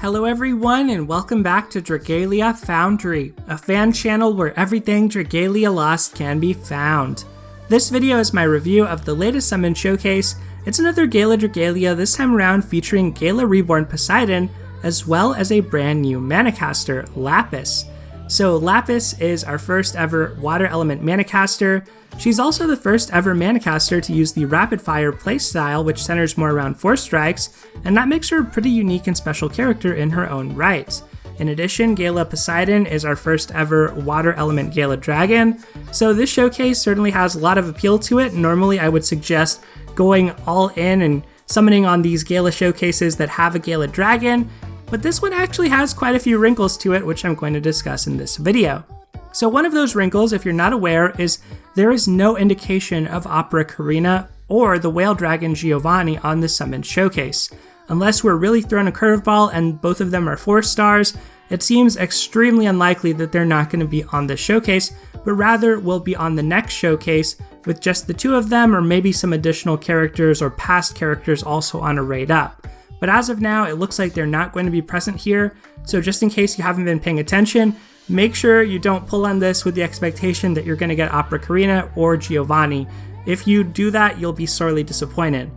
Hello everyone and welcome back to Dragalia Foundry, a fan channel where everything Dragalia Lost can be found. This video is my review of the latest summon showcase. It's another Gala Dragalia, this time around featuring Gala Reborn Poseidon, as well as a brand new Manacaster, Lapis. So Lapis is our first ever water element Manacaster. She's also the first ever Manacaster to use the rapid fire playstyle, which centers more around 4 strikes, and that makes her a pretty unique and special character in her own right. In addition, Gala Poseidon is our first ever water element Gala Dragon, so this showcase certainly has a lot of appeal to it. Normally I would suggest going all in and summoning on these Gala showcases that have a Gala Dragon, but this one actually has quite a few wrinkles to it, which I'm going to discuss in this video. So one of those wrinkles, if you're not aware, is there is no indication of Opera Karina or the Whale Dragon Giovanni on the summoned showcase. Unless we're really thrown a curveball and both of them are 4 stars, it seems extremely unlikely that they're not going to be on this showcase, but rather will be on the next showcase with just the 2 of them, or maybe some additional characters or past characters also on a raid up. But as of now, it looks like they're not going to be present here, so just in case you haven't been paying attention, make sure you don't pull on this with the expectation that you're going to get Opera Karina or Giovanni. If you do that, you'll be sorely disappointed.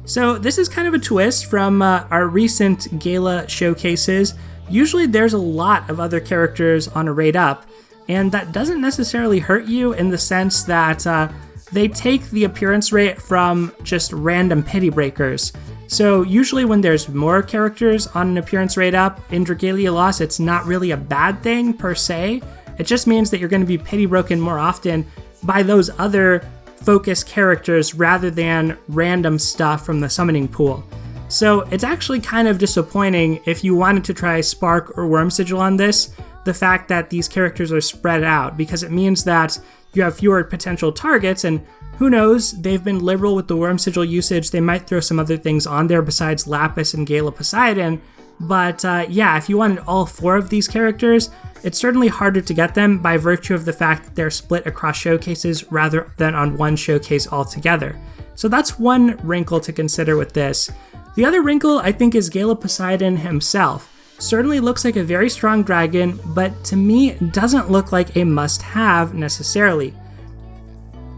So this is kind of a twist from our recent Gala showcases. Usually there's a lot of other characters on a raid up, and that doesn't necessarily hurt you in the sense that they take the appearance rate from just random pity breakers. So usually when there's more characters on an appearance rate up in Dragalia Lost, it's not really a bad thing per se. It just means that you're going to be pity broken more often by those other focus characters rather than random stuff from the summoning pool. So it's actually kind of disappointing if you wanted to try Spark or Worm Sigil on this, the fact that these characters are spread out, because it means that you have fewer potential targets, and who knows, they've been liberal with the Worm Sigil usage. They might throw some other things on there besides Lapis and Gala Poseidon, but yeah, if you wanted all 4 of these characters, it's certainly harder to get them by virtue of the fact that they're split across showcases rather than on one showcase altogether. So that's one wrinkle to consider with this. The other wrinkle, I think, is Gala Poseidon himself. Certainly looks like a very strong dragon, but to me doesn't look like a must-have necessarily.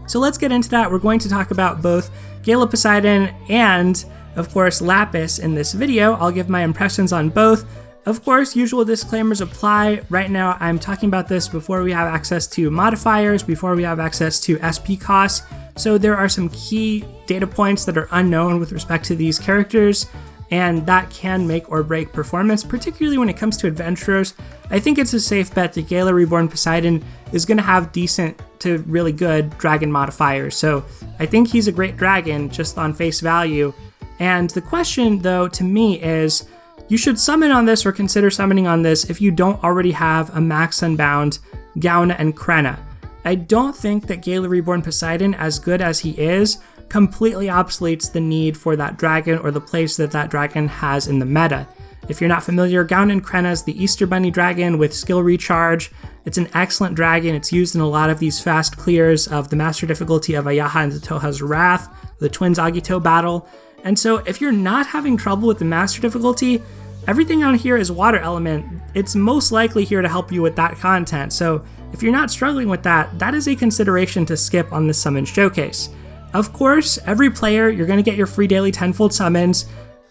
So let's get into that. We're going to talk about both Gala Poseidon and, of course, Lapis in this video. I'll give my impressions on both. Of course, usual disclaimers apply. Right now, I'm talking about this before we have access to modifiers, before we have access to SP costs. So there are some key data points that are unknown with respect to these characters, and that can make or break performance, particularly when it comes to adventurers. I think it's a safe bet that Gala Reborn Poseidon is going to have decent to really good dragon modifiers. So I think he's a great dragon just on face value. And the question, though, to me is, you should summon on this or consider summoning on this if you don't already have a Max Unbound Gauna and Krenna. I don't think that Gala Reborn Poseidon, as good as he is, completely obsoletes the need for that dragon or the place that that dragon has in the meta. If you're not familiar, Gauna and Krenna is the Easter Bunny dragon with skill recharge. It's an excellent dragon. It's used in a lot of these fast clears of the master difficulty of Ayaha and Otoha's Wrath, the Twins Agito battle. And so if you're not having trouble with the master difficulty, everything on here is water element. It's most likely here to help you with that content. So if you're not struggling with that, that is a consideration to skip on this summon showcase. Of course, every player, you're going to get your free daily tenfold summons.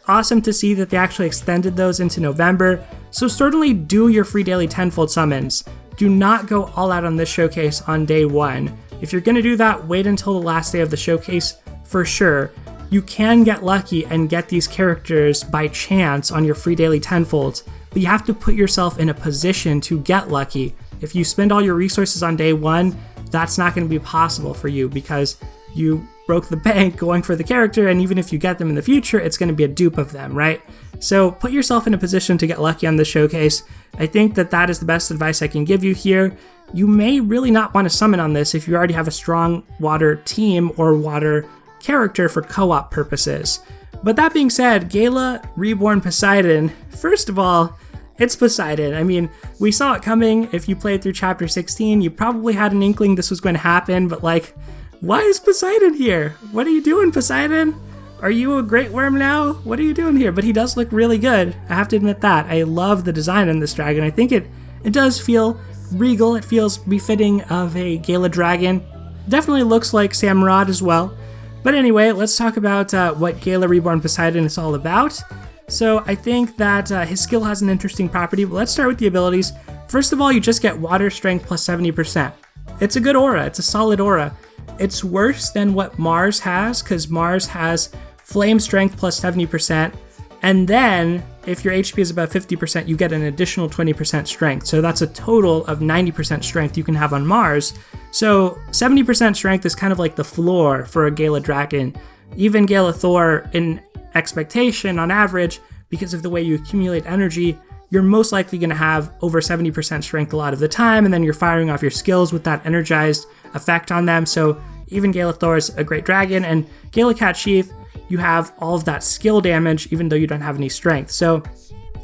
Awesome to see that they actually extended those into November. So certainly do your free daily tenfold summons. Do not go all out on this showcase on day 1. If you're going to do that, wait until the last day of the showcase for sure. You can get lucky and get these characters by chance on your free daily tenfolds, but you have to put yourself in a position to get lucky. If you spend all your resources on day 1, that's not going to be possible for you because you broke the bank going for the character, and even if you get them in the future, it's going to be a dupe of them, right? So put yourself in a position to get lucky on this showcase. I think that that is the best advice I can give you here. You may really not want to summon on this if you already have a strong water team or water character for co-op purposes. But that being said, Gala Reborn Poseidon, first of all, it's Poseidon. I mean, we saw it coming. If you played through chapter 16, you probably had an inkling this was going to happen, but like, why is Poseidon here? What are you doing, Poseidon? are you a Great Worm now? What are you doing here? But he does look really good. I have to admit that. I love the design in this dragon. I think it does feel regal. It feels befitting of a Gala dragon. Definitely looks like Samurott as well. But anyway, let's talk about what Gala Reborn Poseidon is all about. So I think that his skill has an interesting property, but let's start with the abilities. First of all, you just get water strength plus 70%. It's a good aura. It's a solid aura. It's worse than what Mars has, because Mars has flame strength plus 70%. And then, if your HP is above 50%, you get an additional 20% strength. So that's a total of 90% strength you can have on Mars. So 70% strength is kind of like the floor for a Gala dragon. Even Gala Thor, in expectation on average, because of the way you accumulate energy, you're most likely going to have over 70% strength a lot of the time, and then you're firing off your skills with that energized effect on them. So even Gala Thor is a great dragon, and Gala Cat Sheath, you have all of that skill damage even though you don't have any strength. So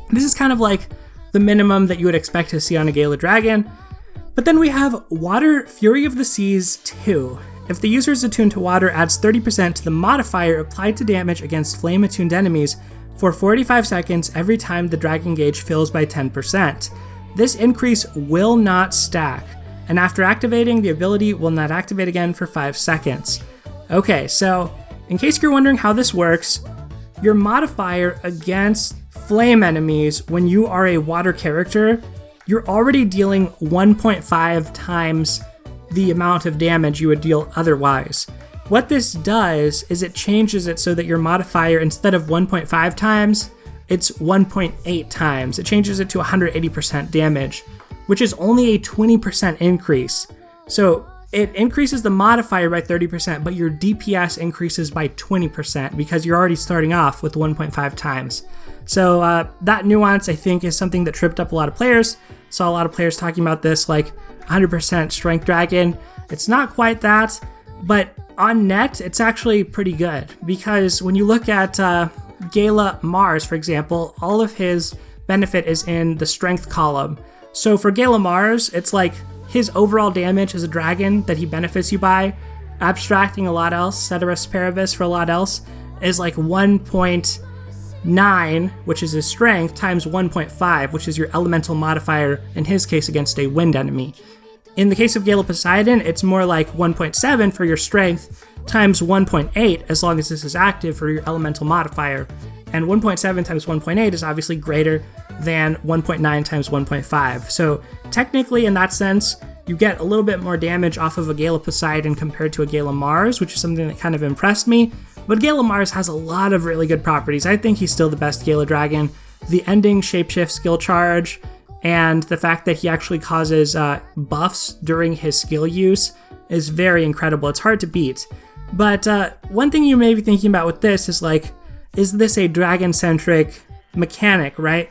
this is kind of like the minimum that you would expect to see on a Gala dragon. But then we have Water Fury of the Seas 2. If the user is attuned to water, adds 30% to the modifier applied to damage against flame-attuned enemies for 45 seconds every time the dragon gauge fills by 10%. This increase will not stack, and after activating, the ability will not activate again for 5 seconds. Okay, so in case you're wondering how this works, your modifier against flame enemies when you are a water character, you're already dealing 1.5 times the amount of damage you would deal otherwise. What this does is it changes it so that your modifier, instead of 1.5 times, it's 1.8 times. It changes it to 180% damage, which is only a 20% increase. So it increases the modifier by 30%, but your DPS increases by 20% because you're already starting off with 1.5 times. So that nuance, I think, is something that tripped up a lot of players. Saw a lot of players talking about this like 100% Strength Dragon. It's not quite that, but on net, it's actually pretty good because when you look at Gala Mars, for example, all of his benefit is in the Strength column. So for Gala Mars, it's like his overall damage as a dragon that he benefits you by, abstracting a lot else, ceteris paribus for a lot else, is like 1.9, which is his strength, times 1.5, which is your elemental modifier, in his case against a wind enemy. In the case of Gala Poseidon, it's more like 1.7 for your strength, times 1.8 as long as this is active for your elemental modifier. And 1.7 times 1.8 is obviously greater than 1.9 times 1.5. So technically, in that sense, you get a little bit more damage off of a Gala Poseidon compared to a Gala Mars, which is something that kind of impressed me. But Gala Mars has a lot of really good properties. I think he's still the best Gala dragon. The ending shapeshift skill charge and the fact that he actually causes buffs during his skill use is very incredible. It's hard to beat. But one thing you may be thinking about with this is like, is this a dragon-centric mechanic, right?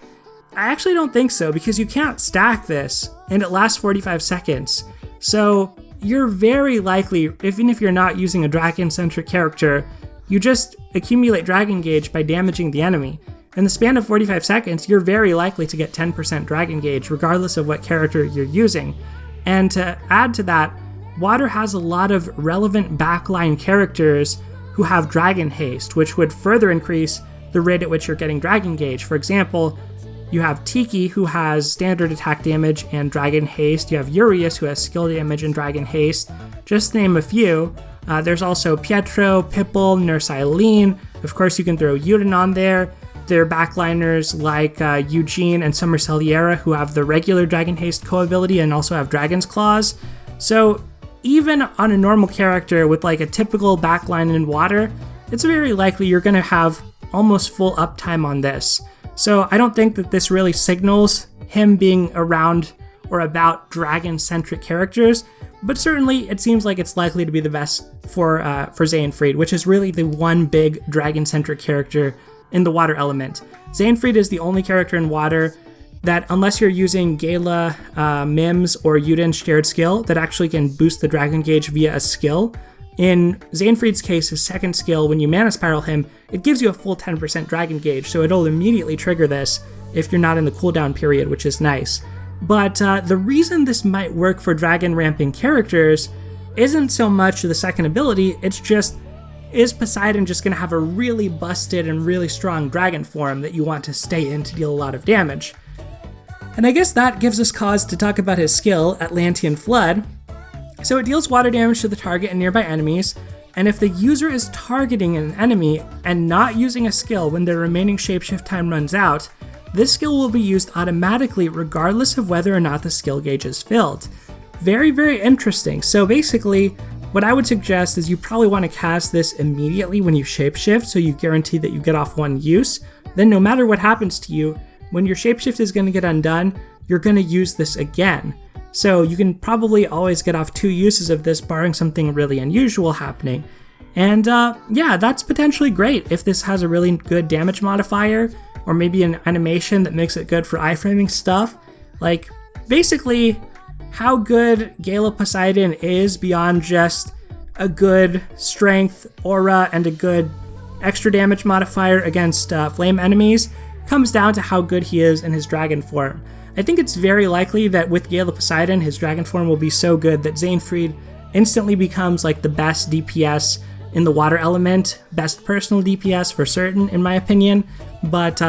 I actually don't think so, because you can't stack this, and it lasts 45 seconds. So you're very likely, even if you're not using a dragon-centric character, you just accumulate dragon gauge by damaging the enemy. In the span of 45 seconds, you're very likely to get 10% dragon gauge, regardless of what character you're using. And to add to that, Water has a lot of relevant backline characters who have dragon haste, which would further increase the rate at which you're getting dragon gauge. For example, you have Tiki, who has standard attack damage and dragon haste. You have Urius, who has skill damage and dragon haste. Just to name a few. There's also Pietro, Pipple, Nurse Eileen. Of course, you can throw Yuden on there. There are backliners like Eugene and Summer Celiera, who have the regular dragon haste co-ability and also have Dragon's Claws. So even on a normal character with like a typical backline in Water, it's very likely you're going to have almost full uptime on this. So I don't think that this really signals him being around or about dragon-centric characters, but certainly it seems like it's likely to be the best for Xainfried, which is really the one big dragon-centric character in the Water element. Xainfried is the only character in Water that, unless you're using Gala, Mims, or Yuden's shared skill, that actually can boost the dragon gauge via a skill. In Xainfried's case, his second skill, when you mana spiral him, it gives you a full 10% dragon gauge, so it'll immediately trigger this if you're not in the cooldown period, which is nice. But the reason this might work for dragon ramping characters isn't so much the second ability, it's just is Poseidon just going to have a really busted and really strong dragon form that you want to stay in to deal a lot of damage? And I guess that gives us cause to talk about his skill, Atlantean Flood. So it deals water damage to the target and nearby enemies, and if the user is targeting an enemy and not using a skill when their remaining shapeshift time runs out, this skill will be used automatically regardless of whether or not the skill gauge is filled. Very, very interesting. So basically, what I would suggest is you probably want to cast this immediately when you shapeshift, so you guarantee that you get off one use. Then no matter what happens to you, when your shapeshift is going to get undone, you're going to use this again. So you can probably always get off 2 uses of this, barring something really unusual happening. And yeah, that's potentially great if this has a really good damage modifier, or maybe an animation that makes it good for iframing stuff. Like, basically, how good Gala Poseidon is beyond just a good strength, aura, and a good extra damage modifier against flame enemies comes down to how good he is in his dragon form. I think it's very likely that with Gala Poseidon, his dragon form will be so good that Xainfried instantly becomes like the best DPS in the water element, best personal DPS for certain, in my opinion. But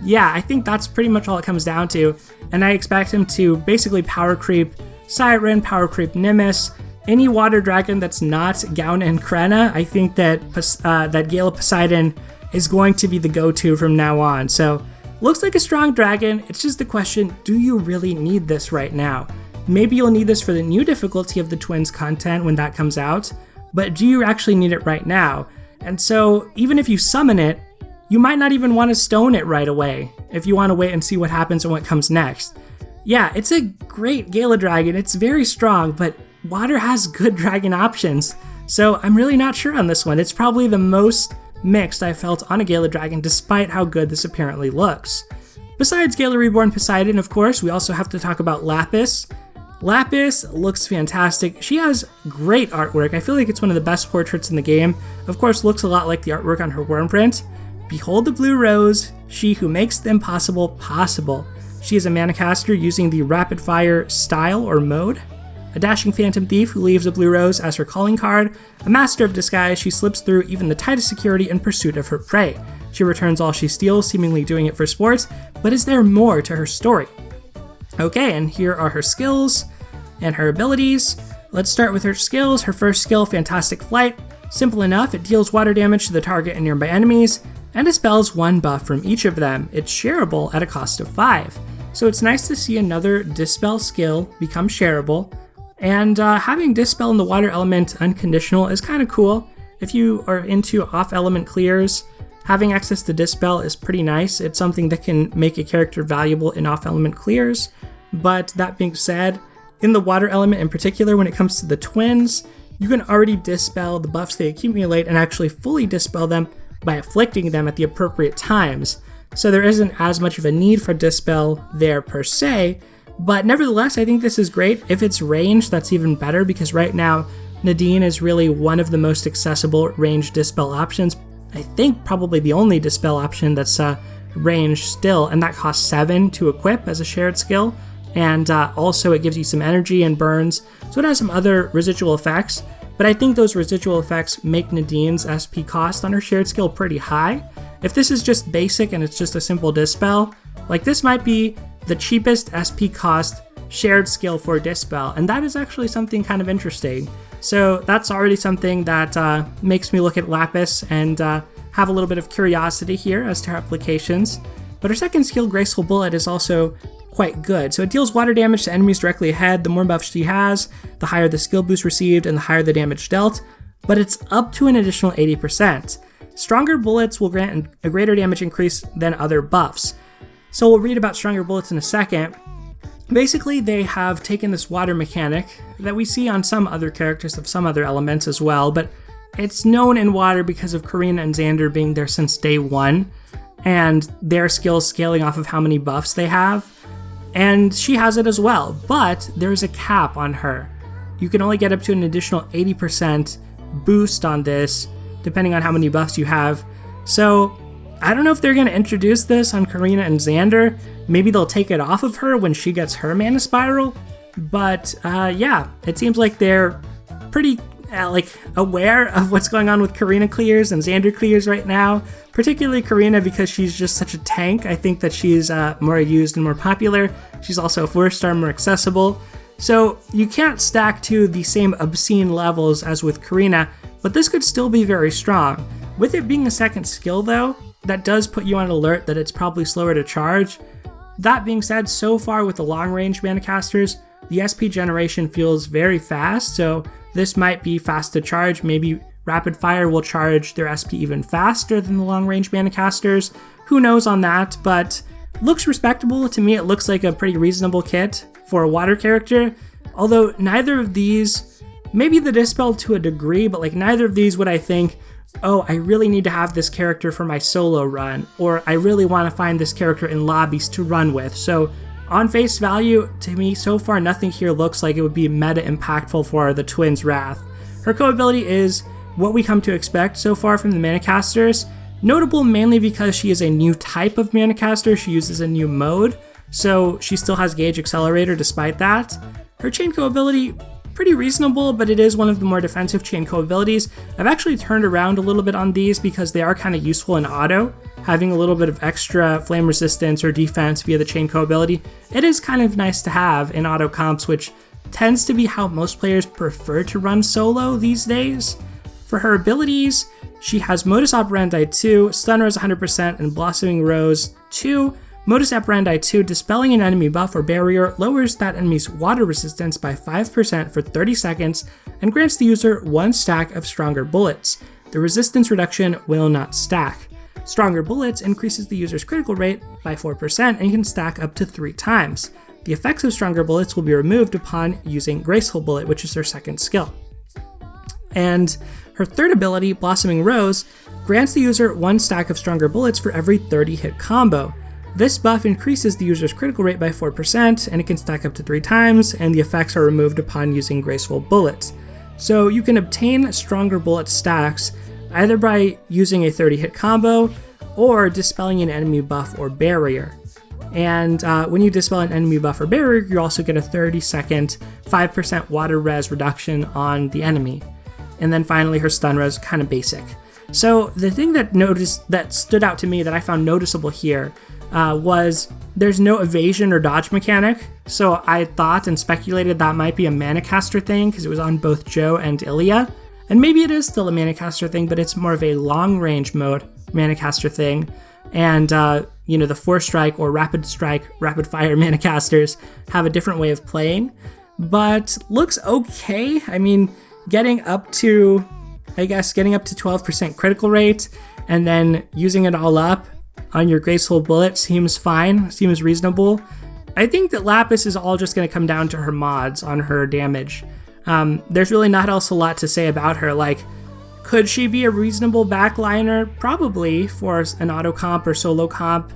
yeah, I think that's pretty much all it comes down to. And I expect him to basically power creep Siren, power creep Nimbus, any water dragon that's not Gauna and Krena. I think that that Gala Poseidon is going to be the go-to from now on. So, looks like a strong dragon. It's just the question, do you really need this right now? Maybe you'll need this for the new difficulty of the Twins content when that comes out, but do you actually need it right now? And so, even if you summon it, you might not even want to stone it right away if you want to wait and see what happens and what comes next. Yeah, it's a great Gala dragon. It's very strong, but water has good dragon options. So I'm really not sure on this one. It's probably the most mixed I've felt on a Gala dragon, despite how good this apparently looks. Besides Gala Reborn Poseidon, of course, we also have to talk about Lapis. Lapis looks fantastic. She has great artwork. I feel like it's one of the best portraits in the game. Of course, looks a lot like the artwork on her worm print. Behold the blue rose, she who makes the impossible possible. She is a Manacaster using the rapid fire style or mode. A dashing phantom thief who leaves a blue rose as her calling card. A master of disguise, she slips through even the tightest security in pursuit of her prey. She returns all she steals, seemingly doing it for sport, but is there more to her story? Okay, and here are her skills and her abilities. Let's start with her skills. Her first skill, Fantastic Flight. Simple enough, it deals water damage to the target and nearby enemies, and dispels 1 buff from each of them. It's shareable at a cost of 5. So it's nice to see another Dispel skill become shareable, and having Dispel in the water element unconditional is kind of cool. If you are into off-element clears, having access to Dispel is pretty nice. It's something that can make a character valuable in off-element clears, but that being said, in the water element in particular, when it comes to the twins, you can already Dispel the buffs they accumulate and actually fully Dispel them by afflicting them at the appropriate times. So there isn't as much of a need for Dispel there per se, but nevertheless, I think this is great. If it's ranged, that's even better, because right now, Nadine is really one of the most accessible ranged Dispel options. I think probably the only Dispel option that's ranged still, and that costs 7 to equip as a shared skill, and also it gives you some energy and burns, so it has some other residual effects. But I think those residual effects make Nadine's SP cost on her shared skill pretty high. If this is just basic and it's just a simple Dispel, like this might be the cheapest SP cost shared skill for Dispel, and that is actually something kind of interesting. So that's already something that makes me look at Lapis and have a little bit of curiosity here as to her applications. But her second skill, Graceful Bullet, is also quite good. So it deals water damage to enemies directly ahead. The more buffs she has, the higher the skill boost received and the higher the damage dealt, but it's up to an additional 80%. Stronger bullets will grant a greater damage increase than other buffs. So we'll read about stronger bullets in a second. Basically, they have taken this water mechanic that we see on some other characters of some other elements as well, but it's known in water because of Karina and Xander being there since day 1, and their skills scaling off of how many buffs they have. And she has it as well, but there's a cap on her. You can only get up to an additional 80% boost on this, depending on how many buffs you have. So I don't know if they're going to introduce this on Karina and Xander. Maybe they'll take it off of her when she gets her mana spiral. But yeah, it seems like they're pretty aware of what's going on with Karina clears and Xander clears right now, particularly Karina because she's just such a tank. I think that she's more used and more popular. She's also a 4-star, more accessible. So you can't stack to the same obscene levels as with Karina, but this could still be very strong. With it being a second skill though, that does put you on alert that it's probably slower to charge. That being said, so far with the long range Manacasters, the SP generation feels very fast, so this might be fast to charge. Maybe Rapid Fire will charge their SP even faster than the long range Manacasters. Who knows on that, but looks respectable. To me, it looks like a pretty reasonable kit for a water character, although neither of these, maybe the Dispel to a degree, but like neither of these would I think, oh, I really need to have this character for my solo run, or I really want to find this character in lobbies to run with. So on face value, to me, so far nothing here looks like it would be meta impactful for the Twins' Wrath. Her co-ability is what we come to expect so far from the Manacasters, notable mainly because she is a new type of Manacaster. She uses a new mode, so she still has Gauge Accelerator despite that. Her chain co-ability, pretty reasonable, but it is one of the more defensive chain co-abilities. I've actually turned around a little bit on these because they are kind of useful in auto. Having a little bit of extra flame resistance or defense via the chain co-ability, it is kind of nice to have in auto comps, which tends to be how most players prefer to run solo these days. For her abilities, she has Modus Operandi 2, Stun Rose 100%, and Blossoming Rose 2. Modus Operandi 2, dispelling an enemy buff or barrier, lowers that enemy's water resistance by 5% for 30 seconds and grants the user 1 stack of Stronger Bullets. The resistance reduction will not stack. Stronger Bullets increases the user's critical rate by 4% and can stack up to 3 times. The effects of Stronger Bullets will be removed upon using Graceful Bullet, which is her second skill. And her third ability, Blossoming Rose, grants the user 1 stack of Stronger Bullets for every 30 hit combo. This buff increases the user's critical rate by 4%, and it can stack up to 3 times, and the effects are removed upon using Graceful Bullets. So you can obtain Stronger Bullet stacks either by using a 30 hit combo or dispelling an enemy buff or barrier. And when you dispel an enemy buff or barrier, you also get a 30-second 5% water res reduction on the enemy. And then finally, her stun res, kind of basic. So the thing that stood out to me that I found noticeable here was there's no evasion or dodge mechanic. So I thought and speculated that might be a Manacaster thing because it was on both Joe and Ilya. And maybe it is still a Manacaster thing, but it's more of a long-range mode Manacaster thing. And, the 4-strike or rapid strike, rapid fire Manacasters have a different way of playing. But looks okay. I mean, getting up to 12% critical rate and then using it all up on your Graceful Bullet seems fine, seems reasonable. I think that Lapis is all just going to come down to her mods on her damage. There's really not else a lot to say about her. Like, could she be a reasonable backliner? Probably for an auto comp or solo comp.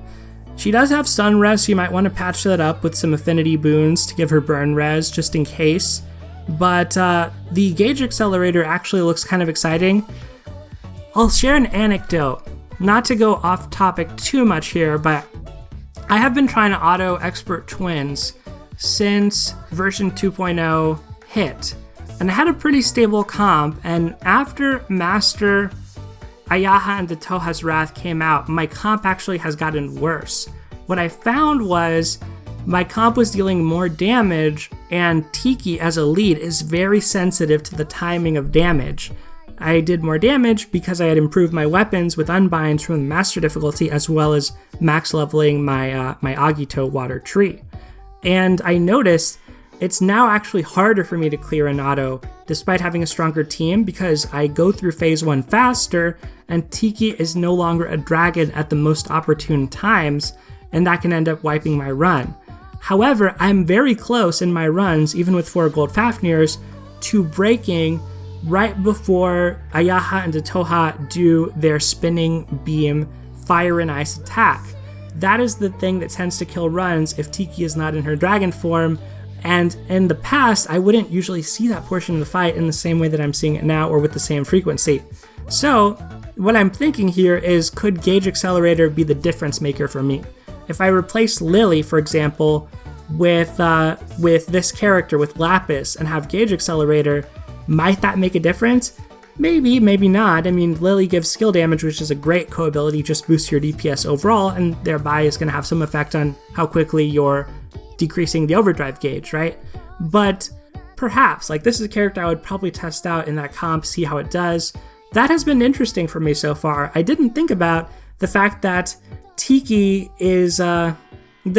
She does have stun res, so you might want to patch that up with some affinity boons to give her burn res just in case. But the Gauge Accelerator actually looks kind of exciting. I'll share an anecdote, not to go off topic too much here, but I have been trying to auto expert twins since version 2.0 hit. And I had a pretty stable comp, and after Master Ayaha and Otoha's Wrath came out, my comp actually has gotten worse. What I found was my comp was dealing more damage, and Tiki as a lead is very sensitive to the timing of damage. I did more damage because I had improved my weapons with unbinds from the master difficulty, as well as max leveling my Agito water tree. And I noticed it's now actually harder for me to clear an auto despite having a stronger team because I go through phase 1 faster and Tiki is no longer a dragon at the most opportune times, and that can end up wiping my run. However, I'm very close in my runs, even with 4 gold Fafnirs, to breaking right before Ayaha and Otoha do their spinning beam fire and ice attack. That is the thing that tends to kill runs if Tiki is not in her dragon form, and in the past I wouldn't usually see that portion of the fight in the same way that I'm seeing it now or with the same frequency. So what I'm thinking here is, could Gauge Accelerator be the difference maker for me? If I replace Lily, for example, with this character, with Lapis, and have Gauge Accelerator, Might that make a difference? Maybe, maybe not. I mean, Lily gives skill damage, which is a great co-ability, just boosts your DPS overall, and thereby is going to have some effect on how quickly you're decreasing the overdrive gauge, right? But perhaps, like, this is a character I would probably test out in that comp, see how it does. That has been interesting for me so far. I didn't think about the fact that Tiki is, the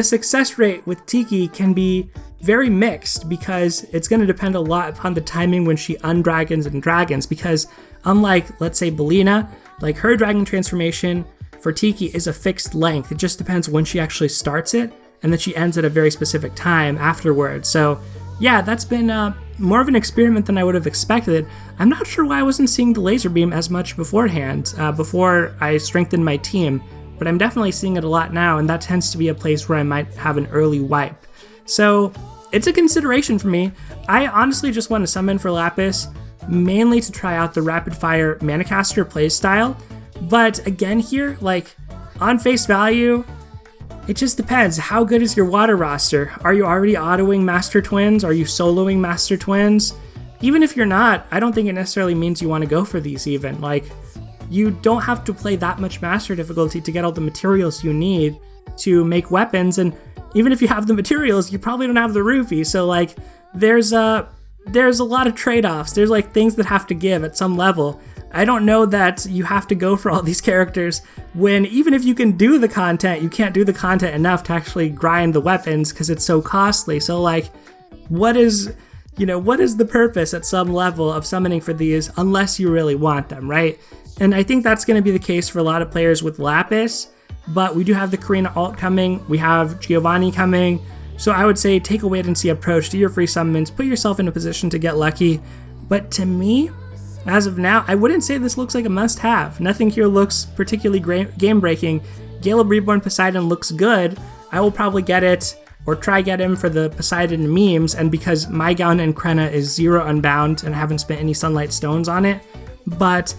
success rate with Tiki can be very mixed because it's going to depend a lot upon the timing when she undragons and dragons, because unlike, let's say, Belina, like her dragon transformation for Tiki is a fixed length. It just depends when she actually starts it, and then she ends at a very specific time afterwards. So yeah, that's been more of an experiment than I would have expected. I'm not sure why I wasn't seeing the laser beam as much beforehand, before I strengthened my team, but I'm definitely seeing it a lot now, and that tends to be a place where I might have an early wipe. So it's a consideration for me. I honestly just want to summon for Lapis, mainly to try out the rapid fire Manacaster playstyle. But again here, like, on face value, it just depends. How good is your water roster? Are you already autoing Master Twins? Are you soloing Master Twins? Even if you're not, I don't think it necessarily means you want to go for these even. Like, you don't have to play that much Master difficulty to get all the materials you need to make weapons, and even if you have the materials, you probably don't have the rupee. So like, there's a lot of trade-offs. There's like things that have to give at some level. I don't know that you have to go for all these characters when even if you can do the content, you can't do the content enough to actually grind the weapons because it's so costly. So like, what is the purpose at some level of summoning for these unless you really want them, right? And I think that's going to be the case for a lot of players with Lapis. But we do have the Karina ult coming, we have Giovanni coming, so I would say take a wait and see approach, do your free summons, put yourself in a position to get lucky. But to me, as of now, I wouldn't say this looks like a must-have. Nothing here looks particularly game-breaking. Gala Reborn Poseidon looks good. I will probably get it, or try get him for the Poseidon memes, and because my gown and Krenna is 0 unbound and I haven't spent any Sunlight Stones on it. But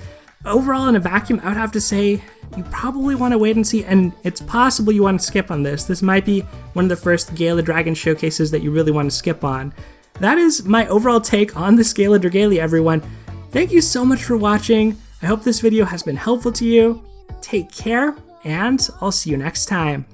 overall, in a vacuum, I would have to say you probably want to wait and see, and it's possible you want to skip on this. This might be one of the first Gala Dragon showcases that you really want to skip on. That is my overall take on this Gala Dragalia, everyone. Thank you so much for watching. I hope this video has been helpful to you. Take care, and I'll see you next time.